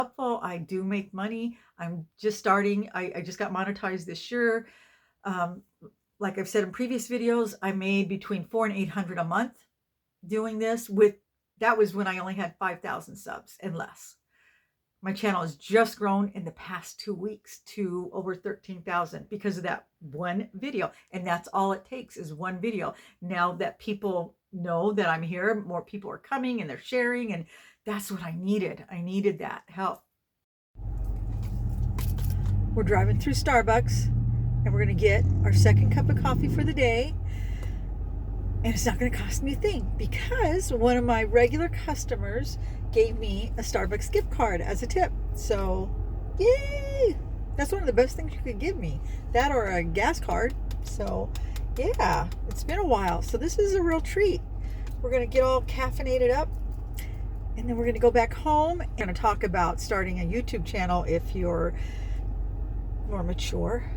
helpful. I do make money. I'm just starting. I just got monetized this year. Um, like I've said in previous videos, I made between 400 and 800 a month doing this. With that was when I only had 5,000 subs and less. My channel has just grown in the past 2 weeks to over 13,000 because of that one video. And that's all it takes is one video. Now that people know that I'm here, more people are coming and they're sharing. And that's what I needed. I needed that help. We're driving through Starbucks and we're going to get our second cup of coffee for the day. And it's not going to cost me a thing because one of my regular customers gave me a Starbucks gift card as a tip. So, yay! That's one of the best things you could give me. That or a gas card. So, yeah, it's been a while. So this is a real treat. We're going to get all caffeinated up and then we're going to go back home. I'm going to talk about starting a YouTube channel if you're more mature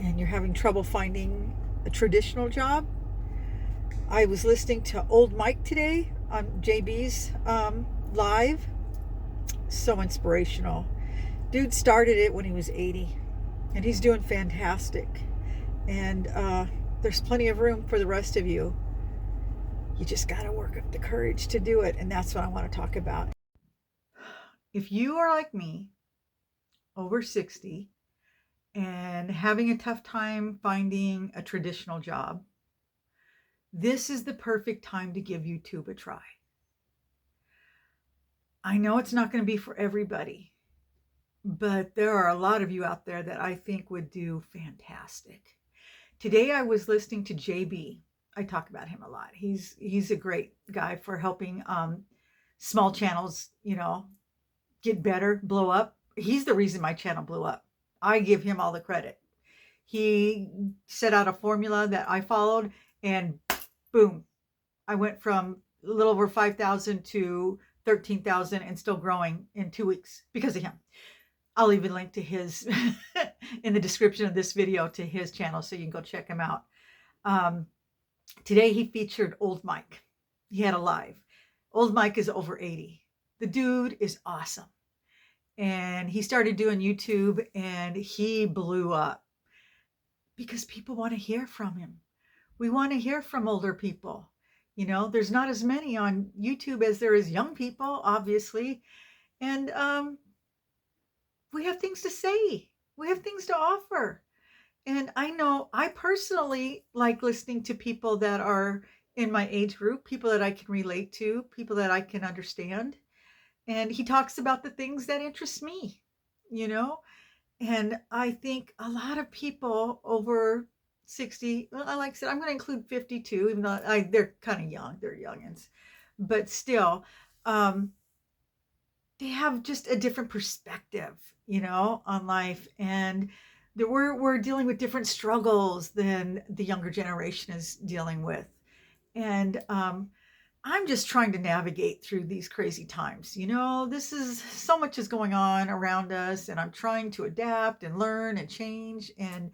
and you're having trouble finding a traditional job. I was listening to Old Mike today on JB's live. So inspirational. Dude started it when he was 80 and he's doing fantastic. And there's plenty of room for the rest of you. You just got to work up the courage to do it. And that's what I want to talk about. If you are like me, over 60, and having a tough time finding a traditional job, this is the perfect time to give YouTube a try. I know it's not going to be for everybody, but there are a lot of you out there that I think would do fantastic. Today I was listening to JB. I talk about him a lot. He's a great guy for helping small channels, get better, blow up. He's the reason my channel blew up. I give him all the credit. He set out a formula that I followed and boom, I went from a little over 5,000 to 13,000 and still growing in 2 weeks because of him. I'll even link to his in the description of this video to his channel so you can go check him out. Today he featured Old Mike. He had a live. Old Mike is over 80. The dude is awesome. And he started doing YouTube and he blew up because people want to hear from him. We want to hear from older people. There's not as many on YouTube as there is young people, obviously. And we have things to say. We have things to offer. And I know I personally like listening to people that are in my age group, people that I can relate to, people that I can understand. And he talks about the things that interest me, And I think a lot of people over 60, well, like I said, I'm going to include 52, even though they're kind of young, they're youngins, but still, they have just a different perspective, on life. And we're dealing with different struggles than the younger generation is dealing with. And I'm just trying to navigate through these crazy times. This is so much is going on around us, and I'm trying to adapt and learn and change. And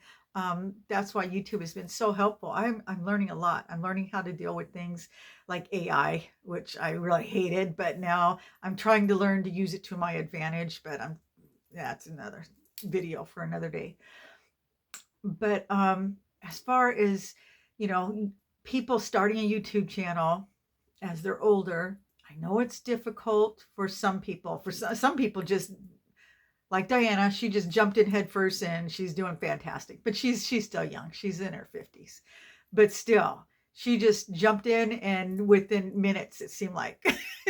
that's why YouTube has been so helpful. I'm learning a lot. I'm learning how to deal with things like AI, which I really hated, but now I'm trying to learn to use it to my advantage. But that's another video for another day. But as far as people starting a YouTube channel as they're older, I know it's difficult for some people. For some people, just like Diana, she just jumped in head first and she's doing fantastic. But she's still young. She's in her 50s. But still, she just jumped in and within minutes, it seemed like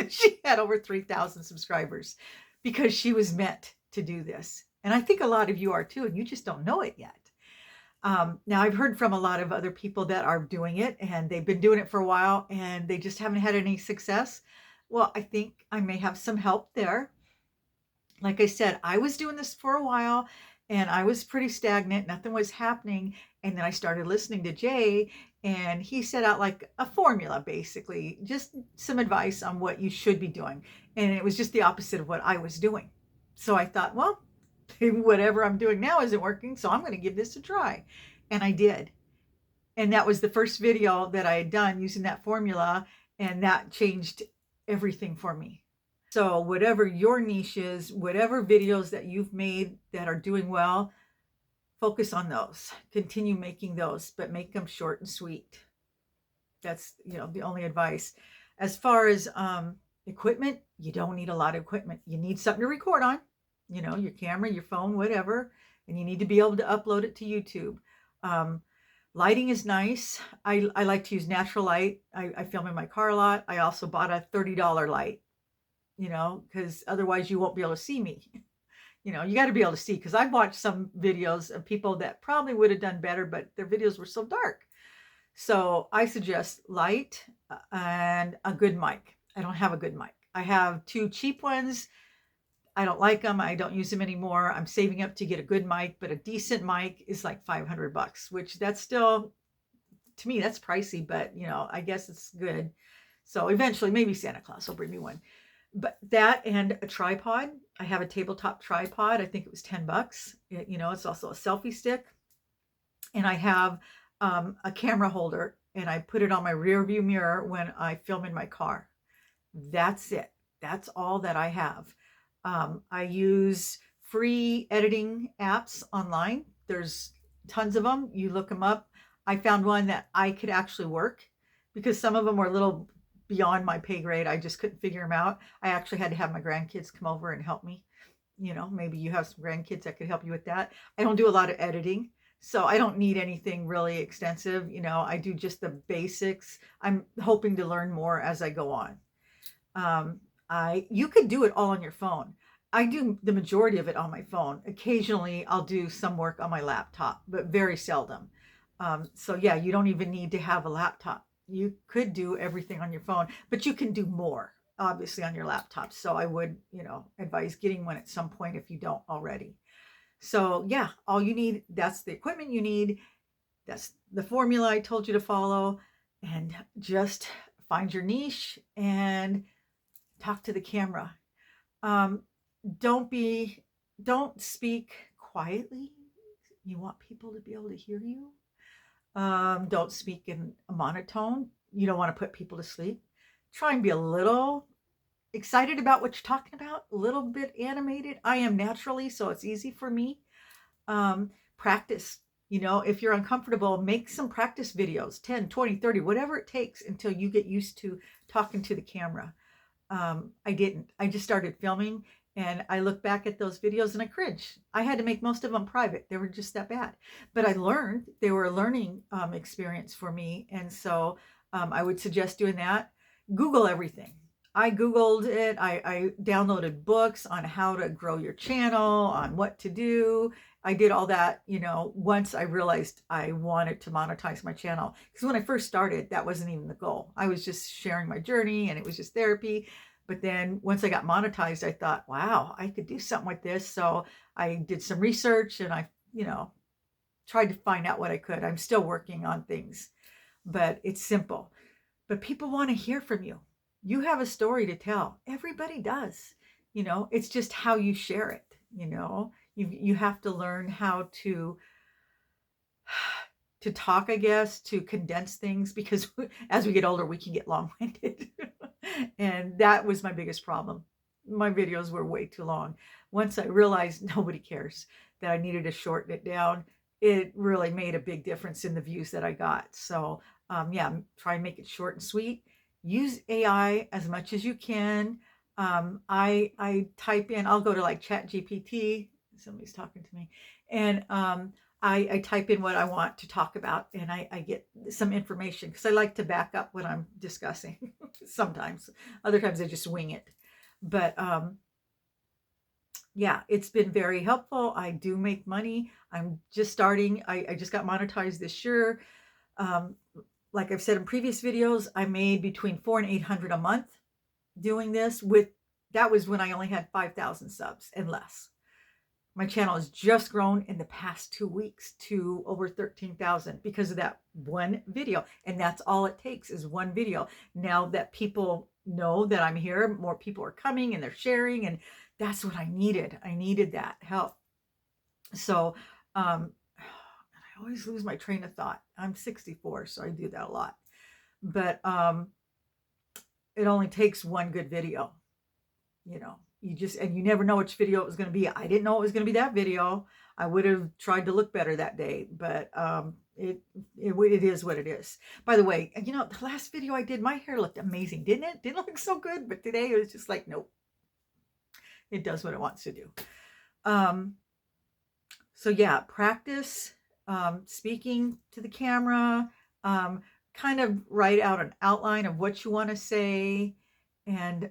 she had over 3,000 subscribers because she was meant to do this. And I think a lot of you are too, and you just don't know it yet. Now I've heard from a lot of other people that are doing it and they've been doing it for a while and they just haven't had any success. Well, I think I may have some help there. Like I said, I was doing this for a while and I was pretty stagnant. Nothing was happening. And then I started listening to Jay and he set out like a formula, basically, just some advice on what you should be doing. And it was just the opposite of what I was doing. So I thought, well, whatever I'm doing now isn't working, so I'm going to give this a try. And I did. And that was the first video that I had done using that formula, and that changed everything for me. So whatever your niche is, whatever videos that you've made that are doing well, focus on those. Continue making those, but make them short and sweet. That's, the only advice. As far as equipment, you don't need a lot of equipment. You need something to record on, your camera, your phone, whatever, and you need to be able to upload it to YouTube. Um, Lighting is nice. I like to use natural light. I film in my car a lot. I also bought a $30 light, because otherwise you won't be able to see me. You got to be able to see, because I've watched some videos of people that probably would have done better, but their videos were so dark. So I suggest light and a good mic. I don't have a good mic. I have two cheap ones. I don't like them. I don't use them anymore. I'm saving up to get a good mic, but a decent mic is like $500, which that's still, to me, that's pricey, but I guess it's good. So eventually maybe Santa Claus will bring me one. But that and a tripod. I have a tabletop tripod. I think it was $10. It's also a selfie stick. And I have a camera holder, and I put it on my rear view mirror when I film in my car. That's it. That's all that I have. I use free editing apps online. There's tons of them. You look them up. I found one that I could actually work, because some of them were a little beyond my pay grade. I just couldn't figure them out. I actually had to have my grandkids come over and help me. Maybe you have some grandkids that could help you with that. I don't do a lot of editing, so I don't need anything really extensive. I do just the basics. I'm hoping to learn more as I go on. You could do it all on your phone. I do the majority of it on my phone. Occasionally I'll do some work on my laptop, but very seldom. So yeah, you don't even need to have a laptop. You could do everything on your phone, but you can do more, obviously, on your laptop. So I would, advise getting one at some point if you don't already. So yeah, all you need, that's the equipment you need. That's the formula I told you to follow, and just find your niche and talk to the camera. Don't speak quietly. You want people to be able to hear you. Don't speak in a monotone. You don't want to put people to sleep. Try and be a little excited about what you're talking about, a little bit animated. I am naturally, so it's easy for me. Practice. If you're uncomfortable, make some practice videos, 10, 20, 30, whatever it takes, until you get used to talking to the camera. I didn't. I just started filming, and I look back at those videos and I cringe. I had to make most of them private. They were just that bad. But I learned. They were a learning experience for me. And so I would suggest doing that. Google everything. I Googled it. I downloaded books on how to grow your channel, on what to do. I did all that, once I realized I wanted to monetize my channel. Because when I first started, that wasn't even the goal. I was just sharing my journey, and it was just therapy. But then once I got monetized, I thought, wow, I could do something with this. So I did some research, and I, tried to find out what I could. I'm still working on things, but it's simple. But people want to hear from you. You have a story to tell. Everybody does. It's just how you share it. You have to learn how to talk, I guess, to condense things, because as we get older, we can get long-winded. And that was my biggest problem. My videos were way too long. Once I realized nobody cares, that I needed to shorten it down, it really made a big difference in the views that I got. So yeah, try and make it short and sweet. Use AI as much as you can. I type in, I'll go to like ChatGPT. Somebody's talking to me. And I type in what I want to talk about, and I get some information, because I like to back up when I'm discussing. Sometimes. Other times I just wing it. But yeah, it's been very helpful. I do make money. I'm just starting. I just got monetized this year. Like I've said in previous videos, I made between $400 and $800 a month doing this. That was when I only had 5,000 subs and less. My channel has just grown in the past 2 weeks to over 13,000 because of that one video. And that's all it takes, is one video. Now that people know that I'm here, more people are coming and they're sharing, and that's what I needed. I needed that help. So, I always lose my train of thought. I'm 64, so I do that a lot. But it only takes one good video. you know, and you never know which video it was going to be. I didn't know it was going to be that video. I would have tried to look better that day, but it is what it is. By the way, you know, the last video I did, my hair looked amazing, didn't it? Didn't look so good, but today it was just like, nope, it does what it wants to do. So yeah, practice speaking to the camera, kind of write out an outline of what you want to say, and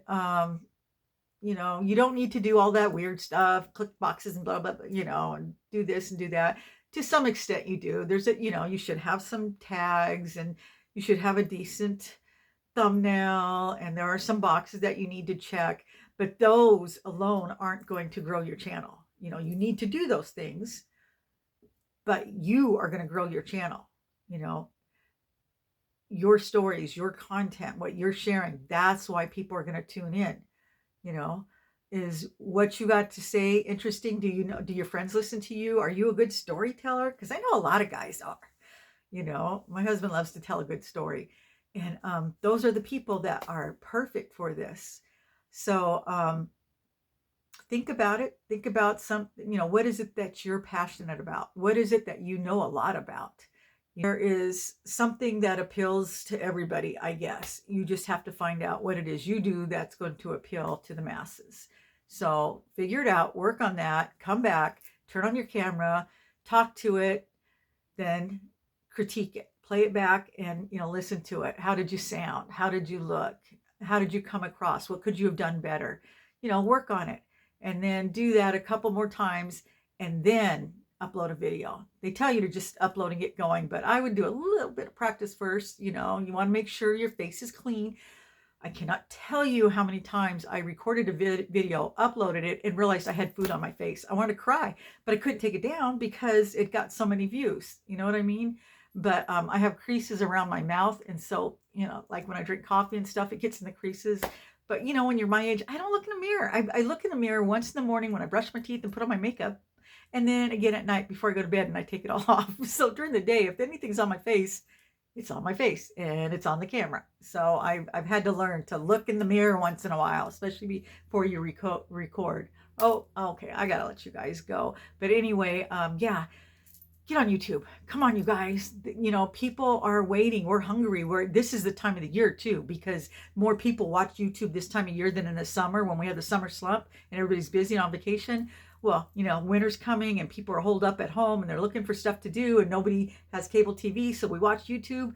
you know, you don't need to do all that weird stuff, click boxes and blah, blah, blah, you know, and do this and do that. To some extent you do. You know, you should have some tags, and you should have a decent thumbnail, and there are some boxes that you need to check, but those alone aren't going to grow your channel. You know, you need to do those things, but you are going to grow your channel. You know, your stories, your content, what you're sharing, that's why people are going to tune in. You know, is what you got to say interesting? Do your friends listen to you? Are you a good storyteller? Because I know a lot of guys are. You know, my husband loves to tell a good story, and those are the people that are perfect for this. So think about it. Think about something. You know, what is it that you're passionate about? What is it that you know a lot about? There is something that appeals to everybody, I guess. You just have to find out what it is you do that's going to appeal to the masses. So figure it out, work on that, come back, turn on your camera, talk to it, then critique it, play it back, and, you know, listen to it. How did you sound? How did you look? How did you come across? What could you have done better? You know, work on it, and then do that a couple more times, and then upload a video. They tell you to just upload and get going, but I would do a little bit of practice first. You know, you want to make sure your face is clean. I cannot tell you how many times I recorded a video, uploaded it, and realized I had food on my face. I wanted to cry, but I couldn't take it down because it got so many views. You know what I mean? But I have creases around my mouth, and so, you know, like when I drink coffee and stuff, it gets in the creases. But, you know, when you're my age, I don't look in the mirror. I look in the mirror once in the morning when I brush my teeth and put on my makeup, and then again at night before I go to bed, and I take it all off. So during the day, if anything's on my face, it's on my face and it's on the camera. So I've had to learn to look in the mirror once in a while, especially before you record. Oh, okay, I gotta let you guys go. But anyway, yeah, get on YouTube. Come on, you guys. You know, people are waiting. We're hungry. This is the time of the year too, because more people watch YouTube this time of year than in the summer when we have the summer slump and everybody's busy and on vacation. Well, you know, winter's coming and people are holed up at home and they're looking for stuff to do, and nobody has cable TV, so we watch YouTube.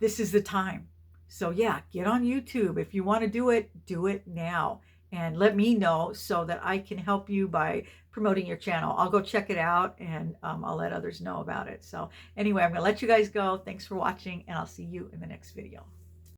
This is the time. So yeah, get on YouTube. If you want to do it now. And let me know so that I can help you by promoting your channel. I'll go check it out, and I'll let others know about it. So anyway, I'm going to let you guys go. Thanks for watching, and I'll see you in the next video.